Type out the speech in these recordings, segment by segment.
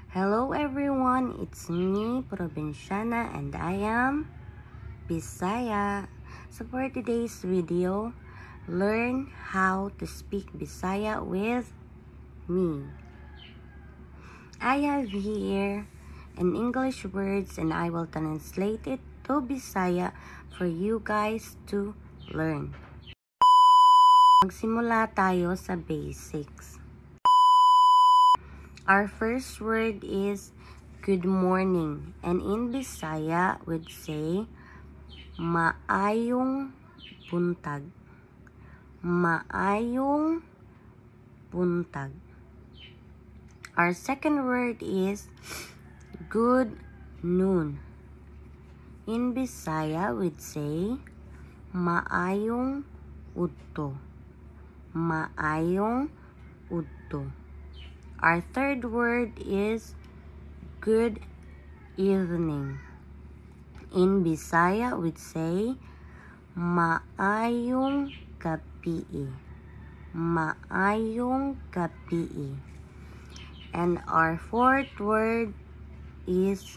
Hello everyone, it's me, Provinciana, and I am Bisaya. So for today's video, learn how to speak Bisaya with me. I have here an English words and I will translate it to Bisaya for you guys to learn. Magsimula tayo sa basics. Our first word is good morning, and in Bisaya would say maayong buntag. Maayong buntag. Our second word is good noon. In Bisaya would say maayong udto. Maayong udto. Our third word is good evening. In Bisaya, we'd say maayong gabi. Maayong gabi. And our fourth word is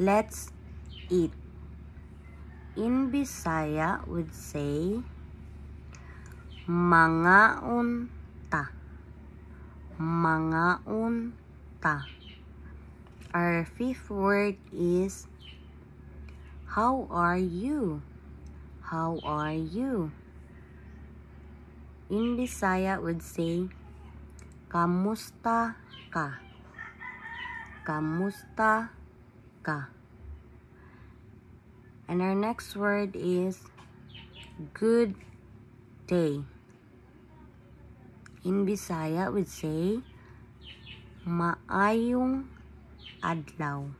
let's eat. In Bisaya, we'd say mangaon ta. Mangaon ta. Our fifth word is how are you? How are you? In Bisaya would say kamusta ka? Kamusta ka? And our next word is good day. In Bisaya, we'd say maayong adlaw.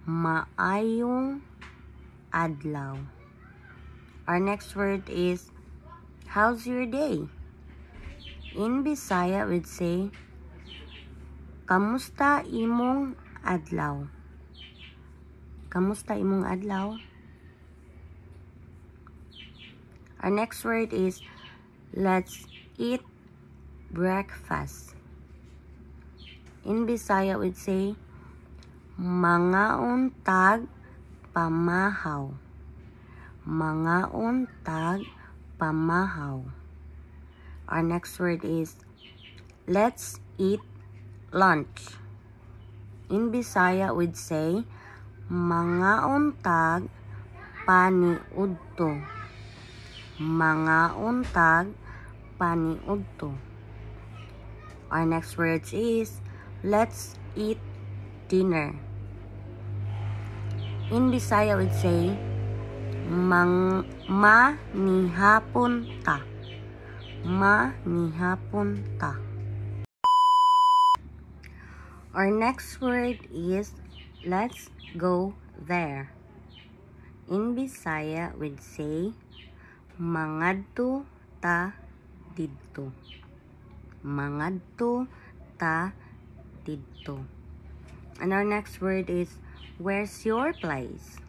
Maayong adlaw. Our next word is how's your day? In Bisaya, we'd say kamusta imong adlaw? Kamusta imong adlaw? Our next word is let's eat breakfast. In Bisaya, we'd say mangaon tag pamahaw. Mangaon tag pamahaw. Our next word is let's eat lunch. In Bisaya, we'd say mangaon tag paniudto. Mangaon tag paniudto. Our next word is let's eat dinner. In Bisaya, we'd say manihapon ta. Manihapon ta. Our next word is let's go there. In Bisaya, we'd say mangadto ta didto. Mangadto ta didto. And our next word is where's your place?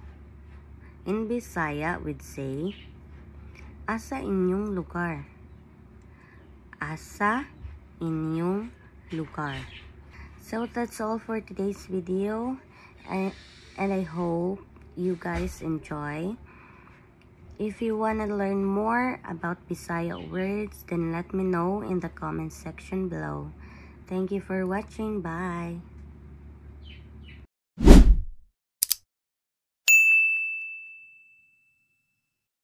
In Bisaya, we'd say asa inyong lugar. Asa inyong lugar. So that's all for today's video, and I hope you guys enjoy. If you want to learn more about Bisaya words, then let me know in the comment section below. Thank you for watching. Bye.